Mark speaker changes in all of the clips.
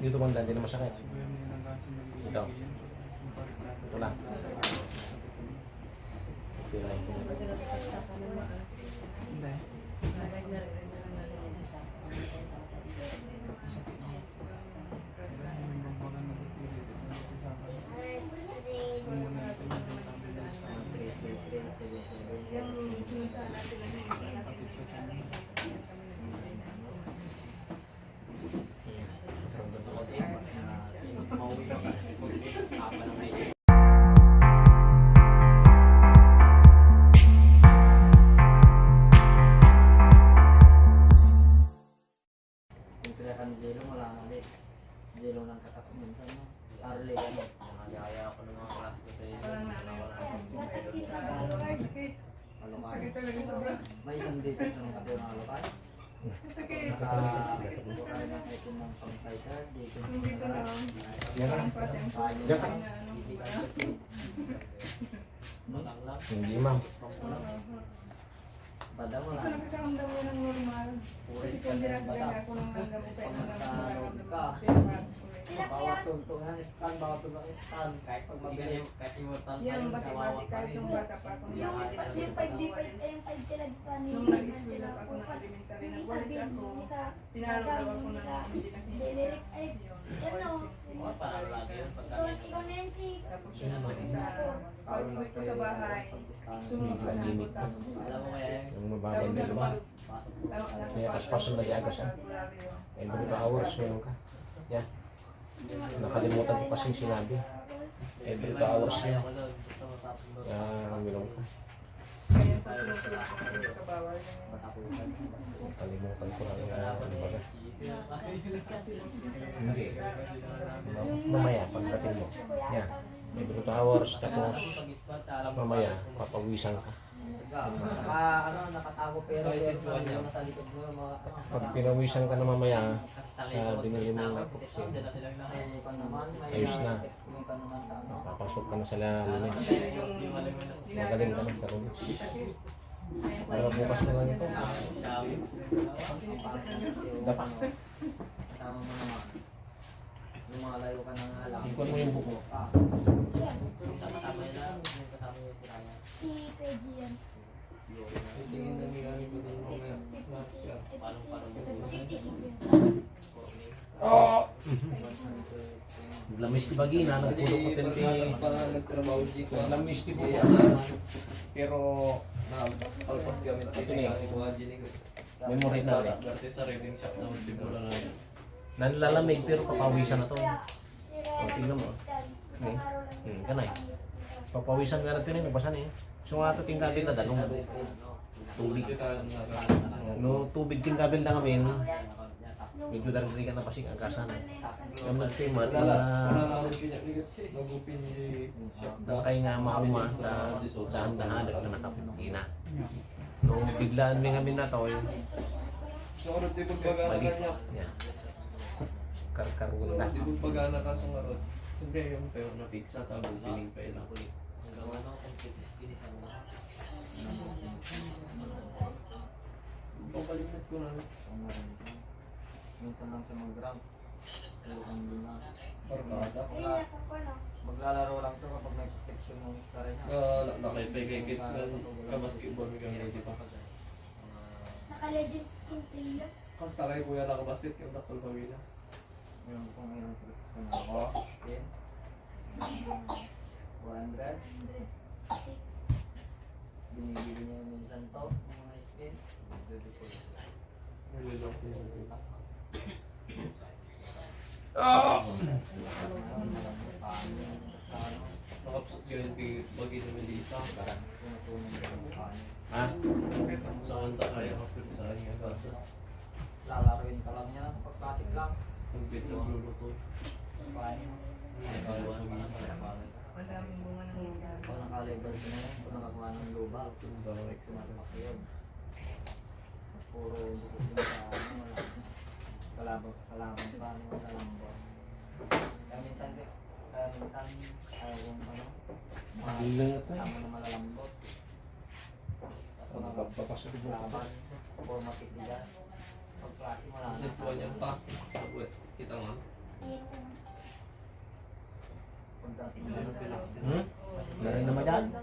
Speaker 1: Dito banda, hindi na masakit. Ito. Ito lang. Okay lang.
Speaker 2: Hindi.
Speaker 3: Jelo mo lang ulit. Jelo lang katakot minsan no. Arle ano.
Speaker 4: Nakayaya ako ng mga klase ko sa iyo.
Speaker 3: Malukay. May isang dito ng kasi ng malukay.
Speaker 2: Sakit.
Speaker 3: Nakakukay ng item ng pang-fighter. Dito na lang.
Speaker 1: Yan lang. Diyan ka.
Speaker 4: Matang lang.
Speaker 1: Hindi ma'am.
Speaker 3: Bada mo lang.
Speaker 2: Nagkakaramdam mo ng normal.
Speaker 3: Purit
Speaker 2: Kasi
Speaker 3: ka
Speaker 2: kung
Speaker 3: na yung
Speaker 2: ginagawa
Speaker 3: bada.
Speaker 2: ako ng nanggamot ay
Speaker 3: Pag nagsalog ka. Bawat suntong yan, stand. Bawat suntong stand.
Speaker 4: Kahit pag mabilis, kahit immortal pa
Speaker 2: Yan,
Speaker 4: yun,
Speaker 2: bati-bati
Speaker 4: kawawa pa
Speaker 2: kahit
Speaker 4: rin.
Speaker 2: yung bata pa akong
Speaker 5: Yung
Speaker 2: nakakita.
Speaker 5: 5 sila di pa ni
Speaker 2: Nung nag-iswila ako ng elementary, nagwalis ako. Pinalo daw ako ng hindi nakikita.
Speaker 5: Delirik ay ano.
Speaker 4: Mga panalo lagi yun pagka
Speaker 5: Ikaw na yan si
Speaker 2: Tapos yun ako isa. Pag-uwi ko sa bahay, sumunod ka na ako. Tapos
Speaker 4: alam mo kaya,
Speaker 1: Yung mababang
Speaker 2: Tapos
Speaker 1: dito ba?
Speaker 4: pasok
Speaker 1: Kaya paspasan na diagas ha. Every 2 hours meron ka. Yan. Nakalimutan ko kasing sinabi. Every 2 hours
Speaker 4: kaya
Speaker 1: yun.
Speaker 4: ko doon. Gusto mo tapos doon.
Speaker 1: Meron ka.
Speaker 2: Kaya sa susunod ko hindi ka bawal.
Speaker 1: Nakalimutan ko lang ano ba. Hindi. Mamaya, pagdating mo. Yan. Every 2 hours, tapos mamaya, papawisan ka.
Speaker 3: Nakatago pero pero nasa likod mo yung mga
Speaker 1: Pag pinawisan ka na mamaya, sa binili mo na
Speaker 3: may pa naman, may
Speaker 1: ayos na.
Speaker 3: may pa naman sa ano.
Speaker 1: Papasok ka na sa lalim. Magaling ka na sa rulis. Para bukas na lang ito. Dapat.
Speaker 3: Kasama mo naman. Lumalayo ka na nga lang.
Speaker 1: Ikon mo yung buko.
Speaker 4: Kasama yun lang, yung kasama yung si Ryan.
Speaker 5: si Peggy yan.
Speaker 3: Tingin na mga ko din mo ngayon.
Speaker 1: Lamis ni Bagina, nagpulok ko tente.
Speaker 3: Nagtrabaho si ko.
Speaker 1: Lamis ni buko. Pero,
Speaker 6: Alpas gamit
Speaker 1: Ito na yun. Memory na rin.
Speaker 6: Dati sa reading shop na magtibula na yun.
Speaker 1: Nanlalamig pero papawisan na to.
Speaker 5: O,
Speaker 1: tingnan mo. Kanay. Papawisan nga natin yun, nabasa na yun. So nga ito tingkabil na dalong tubig. No tubig tingkabil na kami, medyo darili ka na pasing agasan. Yung nagtimat,
Speaker 6: Wala na akong pinyakigas siya. Nagupin
Speaker 1: na kayo nga mauma na dahan-dahan na nakapagina. No biglaan may kami na to,
Speaker 6: So, ano tipong pagana
Speaker 1: balik.
Speaker 6: ka niya?
Speaker 1: Yan. Karkarun
Speaker 6: So,
Speaker 1: na.
Speaker 6: tipong pagana ka sa ngarod. Siyempre, yung pero na pizza, tapos piling pa ilang.
Speaker 4: Hanggang ano, complete skin sa mga.
Speaker 6: Pabalikat ko na.
Speaker 3: Minsan lang siya mag-gram. Lukan din na.
Speaker 6: Barkada.
Speaker 5: ay, ako no.
Speaker 3: Maglalaro lang to kapag may protection ng star niya.
Speaker 6: Nakipay-kay-kits nga. Kabasketball may gamit, di ba?
Speaker 5: Naka-legend skin player.
Speaker 6: Kas taray kuya nakabasket, yung takol pamilya.
Speaker 3: Meron kung mayroong protection ako. Skin. 100.
Speaker 5: 6.
Speaker 3: Binibili niya minsan to. Mga skin.
Speaker 6: May result yun. Nakapsot yun kay Bagay na Melissa.
Speaker 1: Ha?
Speaker 6: So, ang takaya kapit sa kanya kasi.
Speaker 3: Lalaruin ka lang niya. Kapag classic lang.
Speaker 6: Kung bito ang luluto.
Speaker 3: Paano?
Speaker 2: Madaming bunga ng mga.
Speaker 3: Pag naka-level ka na yun, kung nakakuha ng lubag, sumatak yun. Puro bukod yun sa ano, kalaban pa, ano, lalambot. Kaya minsan, ayaw kong ano,
Speaker 1: Bilang ito.
Speaker 3: kasama na malalambot. Tapos
Speaker 1: Papasok yung buko.
Speaker 3: laban, formatic nila. Pag klase mo lang.
Speaker 6: Kasi tuwa niya pa. Kita nga.
Speaker 3: Punta tingnan sa loob.
Speaker 1: Hmm? Meron naman yan. Hmm.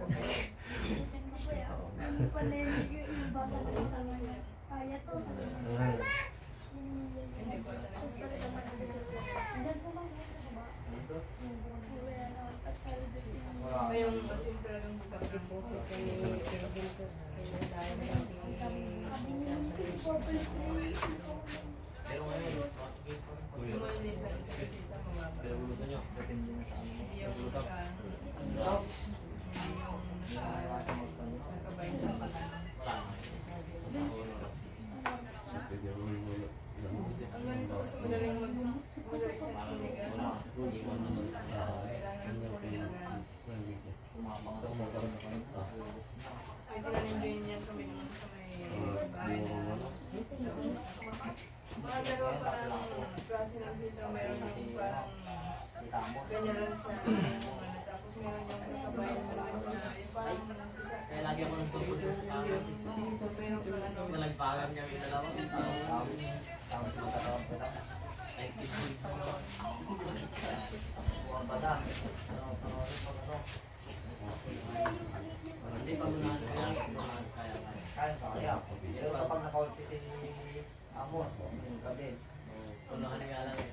Speaker 3: Wala.
Speaker 2: Ngayong asin talagang
Speaker 7: Deposit kami, pinagin ko. Kailangan na lang
Speaker 4: Pero ngayon,
Speaker 2: Kumalit na ito kasi ito mababa.
Speaker 4: pero luto nyo.
Speaker 3: Depende na sa ano.
Speaker 2: Hindi yung nakabayin sa pagkakas.
Speaker 4: Wala na.
Speaker 2: Ang ganito kasi madaling magaling siya tinigan.
Speaker 4: Hindi ko naman.
Speaker 2: Kailangan ko talaga.
Speaker 3: Tumapang ako. Magkaroon ako ng
Speaker 2: Pwede na enjoy niya kami nung sa may bahay na. Mga dalawa parang klase ng sito. Meron ng parang
Speaker 3: kita mo.
Speaker 2: ganyan lang siya. Tapos meron yung nakabayin na lang na yung parang
Speaker 4: Kaya lagi ako ng sumod yung parang
Speaker 2: pero pala no.
Speaker 4: nalagpagan kami dalawa.
Speaker 3: Tapos magkataon ko lang.
Speaker 4: Like, kiss.
Speaker 3: Buwan pa na. Ano?
Speaker 4: Hindi, pag unahan ko yan, unahan kaya kaya.
Speaker 3: Kaya. Pero kapag nakaulti si Amos, yung kabin.
Speaker 4: Unahan nga lang eh.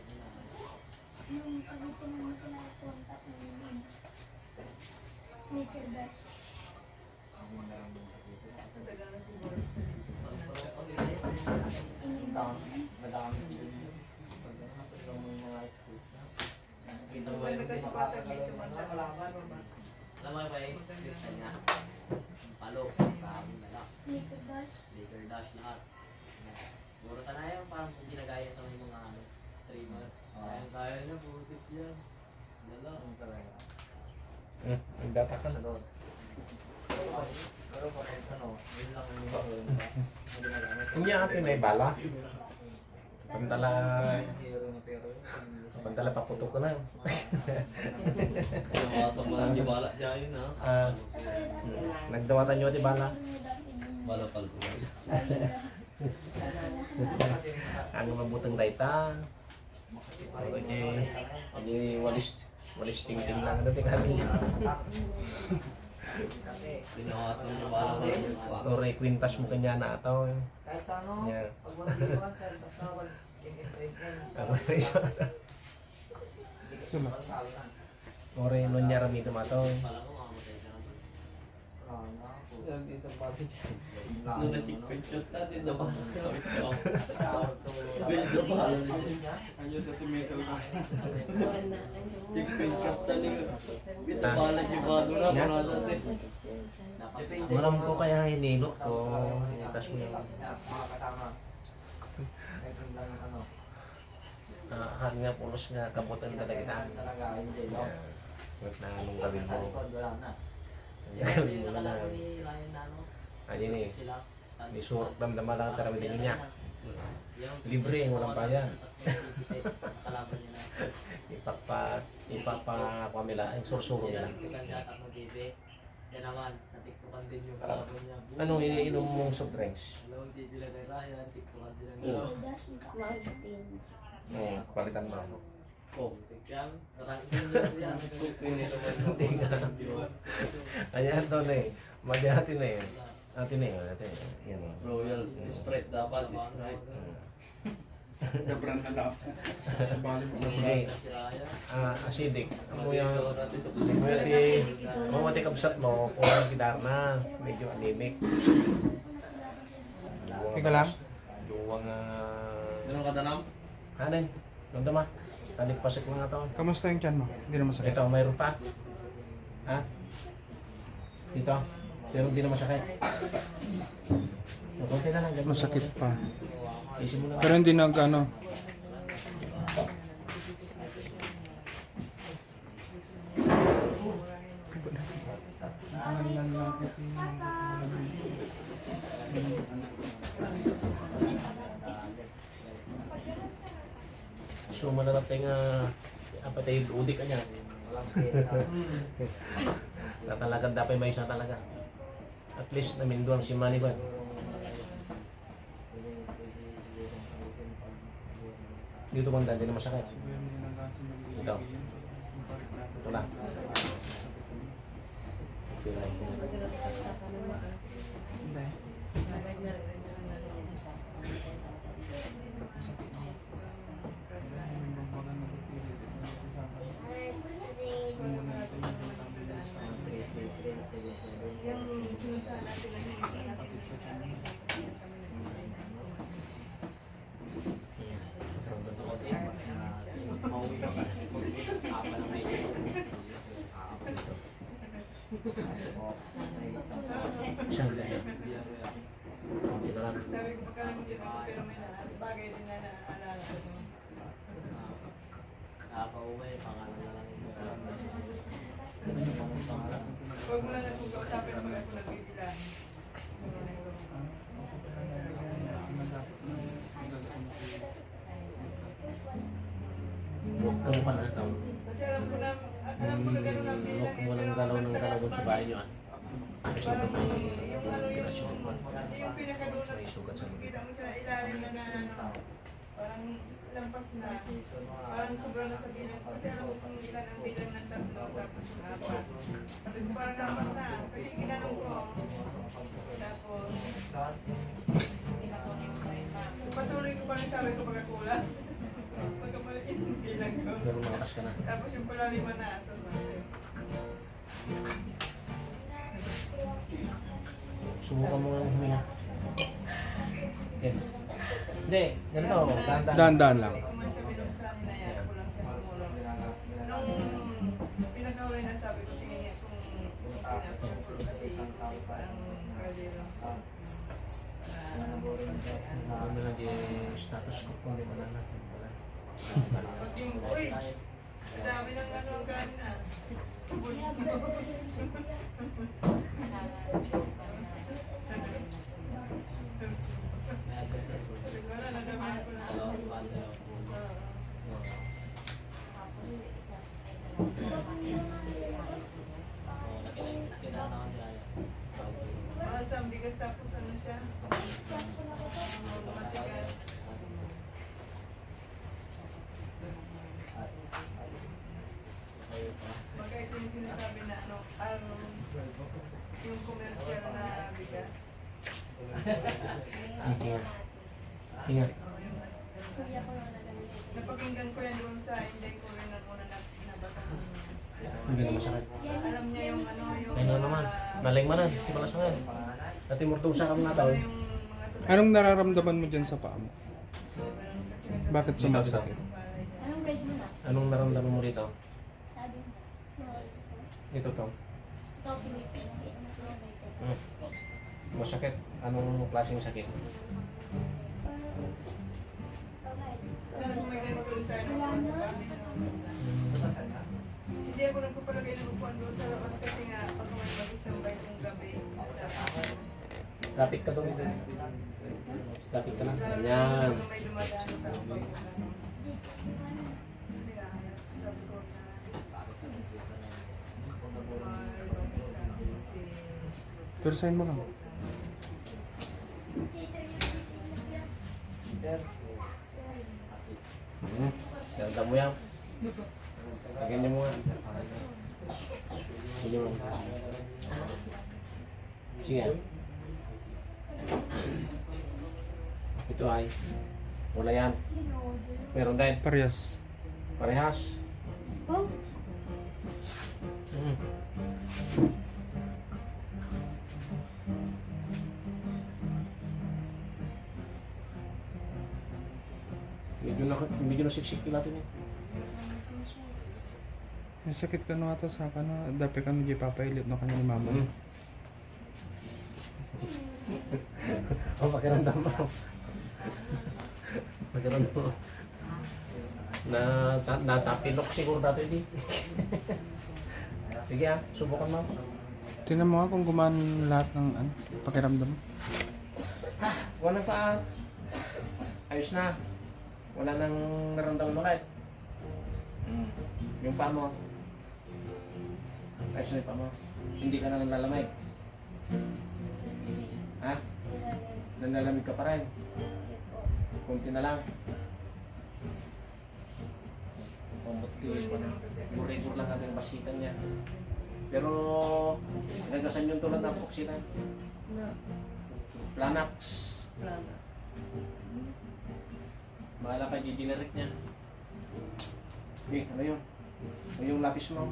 Speaker 5: Yung pagito mo pinakontak ng Maker Dash.
Speaker 2: Matagal na siguro.
Speaker 3: Madami din. Pag yung mga schools na.
Speaker 4: Kita mo ba
Speaker 2: Pwede
Speaker 4: yung
Speaker 2: kasi patag dito man.
Speaker 3: Malaman mo ba?
Speaker 4: alam mo ba yung lista niya? Palo, marami na lang.
Speaker 5: Maker Dash.
Speaker 4: Laker dash lahat. Siguro sana yun, parang kung ginagaya sa mga ano, streamer. Kaya niya, butit yan. Dala.
Speaker 3: Ang talaga.
Speaker 1: Hmm. Nagdata ka
Speaker 3: Sa
Speaker 1: na.
Speaker 3: doon. Pero kung ano, yun lang yung ginagamit.
Speaker 1: Hindi atin may bala. Pantala,
Speaker 3: Hero na pero
Speaker 1: pantala paputok ko na.
Speaker 6: Nawasan mo lang di bala dyan ha.
Speaker 1: Ah, nagdawatan nyo di bala.
Speaker 6: Bala pala ko.
Speaker 1: Ang mabutang dayta. Hindi walis ting-ting lang dati kami.
Speaker 6: Binawasan mo bala ko yung
Speaker 1: Ore kwintas mo kanya na ataw.
Speaker 3: kahit sa ano,
Speaker 1: Yeah.
Speaker 3: pag wala dito ka sa basta wag
Speaker 1: Ako na isa.
Speaker 3: Suma.
Speaker 1: Ore nun niya rami tumato.
Speaker 4: Pala ko, makamatay siya naman.
Speaker 6: Yan dito pati dyan. Nung na-checkpoint shot natin, naman. Ito. Medyo pala niya. Ayun na tumigal ko. Checkpoint shot na niya. Ito pala siya ba? Dura ko na natin.
Speaker 1: Malam ko kaya hinilot ko. Itas mo yung
Speaker 3: Mga kasama. Kahit yung lang ano.
Speaker 1: hangin nga pulos nga kabutan ka kita.
Speaker 3: Talaga, hindi no?
Speaker 1: Wait na anong gawin
Speaker 3: Sa
Speaker 1: mo.
Speaker 3: likod, wala na.
Speaker 1: Ang gawin mo na lang.
Speaker 4: Ryan na ano,
Speaker 1: Ayun eh.
Speaker 4: sila. stand-
Speaker 1: May suot damdama lang tarawin din niya.
Speaker 4: Yung-
Speaker 1: Libre, walang bayad.
Speaker 4: Kalaban niya na.
Speaker 1: Ipapa nila, ay sursuro nila.
Speaker 4: Tiktukan siya, tapos bibi. Yan naman, natiktukan din yung kalaban niya.
Speaker 1: Anong iniinom mong soft drinks?
Speaker 4: Dalawang titila kay Ryan, tiktukan silang
Speaker 1: Oo.
Speaker 4: dalawa.
Speaker 5: Dash is marketing.
Speaker 1: Palitan mo.
Speaker 6: Oh.
Speaker 4: Yan, ranking yun yan.
Speaker 6: Pinito mo
Speaker 1: Hindi nga. Ayan to na eh. Madi natin na eh. Atin na eh. Atin na eh. Yan eh.
Speaker 6: Royal Sprite dapat. Sprite.
Speaker 1: Hindi.
Speaker 4: Si Ryan.
Speaker 1: Acidic. Mo yung
Speaker 6: Ito natin sa
Speaker 1: Mo mati kabsat mo kung gidar na medyo anemic.
Speaker 8: Ikaw lang?
Speaker 1: Duwang
Speaker 6: Ganun ka danam?
Speaker 1: ano eh? Nandama. Tanik pasik mga taon.
Speaker 8: Kamusta yung tiyan mo? Hindi na masakit.
Speaker 1: Ito, mayroon pa. Ha? Dito. Pero hindi na masakit. Kunti na lang. ganun
Speaker 8: Masakit
Speaker 1: lang.
Speaker 8: pa.
Speaker 1: Isin mo na.
Speaker 8: Pero hindi nag ano.
Speaker 1: Suma na lang tayo apa tayo udik ka niya.
Speaker 3: Walang kesa.
Speaker 1: Na talaga dapat may isa talaga. At least namin doon si Manny ba? Dito bang dati na masakit? Ito. Ito na. Okay lang.
Speaker 8: Hindi.
Speaker 2: Yung sinuntahan natin na hindi natin
Speaker 4: Mauwi ka pa. Apa na may
Speaker 1: Siyang lang. Ito lang.
Speaker 2: sabi ko pagkalimutin ako pero may bagay din na naalala ko.
Speaker 4: Nakapauwi, pangalan na lang yung
Speaker 2: Huwag mo lang na kung kausapin pag ako nagbibilang.
Speaker 1: Huwag kang panataw.
Speaker 2: Kasi alam ko na gano'n ang bilang
Speaker 1: Huwag mo lang galaw ng galaw doon sa bahay nyo ah. Kasi ito may
Speaker 2: yung ano yung
Speaker 1: operasyon.
Speaker 2: yung pinakaduna
Speaker 1: May sugat sa
Speaker 2: kita mo siya ilalim na ano parang lampas na parang sobrang na sa bilang kasi alam ko kung ilan ang bilang ng tatlo tapos yung apat sabi ko parang lampas na kasi ginanong ko tapos patuloy ko parang sabi ko pagkakulang pagkamaliin yung bilang ko
Speaker 1: Pero malakas ka na.
Speaker 2: tapos yung pala lima na so
Speaker 1: Subukan mo nga huminga. Okay. Hindi, ganito. Dahan-dahan.
Speaker 8: Dahan-dahan lang.
Speaker 2: Hindi ko man siya binuksan na yan, ako lang siya tumulong. Nung pinagkawalay na sabi ko, tingin niya kung pinatulog kasi parang early lang.
Speaker 1: Ano na nag-status ko kung di malala.
Speaker 2: Pag yung, uy, dami ng ano ang gana. Wala na naman ko na. Masang bigas tapos ano siya? Matigas. Baka ito yung sinasabi na ano, yung commercial na bigas.
Speaker 1: Hinga. Hinga.
Speaker 2: Napakinggan ko yan doon sa hindi ko rin na muna nabata.
Speaker 1: Hindi na masakit.
Speaker 2: Alam niya yung ano, yung
Speaker 1: Ayun na naman. Naling manan. Hindi pala sa ngayon. Dati mortusa kami nga daw.
Speaker 2: yung mga tulad.
Speaker 8: Anong nararamdaman mo dyan sa paa mo? Bakit sumasakit?
Speaker 5: Anong grade mo na?
Speaker 1: Anong naramdaman mo rito?
Speaker 5: Sabi mo.
Speaker 1: Ito to.
Speaker 5: Ito, pinipin.
Speaker 1: Hmm. Masakit. Anong klaseng sakit?
Speaker 2: Sana kung may ganito rin tayo ng upuan sa bahay. Hindi ako nagpapalagay ng upuan doon sa labas kasi nga pag may mag-isambay kong gabi.
Speaker 1: Lapit ka doon. Lapit ka lang. Ganyan.
Speaker 2: Kung may dumadaan na tao pag kasi nga, sabi ko na
Speaker 8: Pero sign mo lang.
Speaker 1: Ganda mo yan. Ganyan mo nga. Ganyan mo. Sige. Ito ay. Wala yan. Meron din.
Speaker 8: Parehas.
Speaker 1: Parehas. Medyo nasiksik natin eh.
Speaker 8: May sakit ka na ata sa kana. Dapat ka medyo papailit na kanya ni mama.
Speaker 1: Oh, pakiramdam mo. Pakiramdam mo. Natapilok siguro dati di. Sige ah, subukan mo.
Speaker 8: Tingnan mo nga kung gumaan lahat ng pakiramdam mo.
Speaker 1: Wala pa. Ayos na. Wala nang naramdaman ulit. Yung paa mo. Ayos na yung paa mo. Hindi ka na nalalamig. Ha? Nalalamig ka pa rin. Kunti na lang. Kung Murikur lang natin yung basitan niya. Pero, nagasan yung tulad ng Foxitan.
Speaker 7: Na,
Speaker 1: Planax.
Speaker 7: plana.
Speaker 1: Mahala ka, generic niya. Ano yun? Ano yung lapis mo?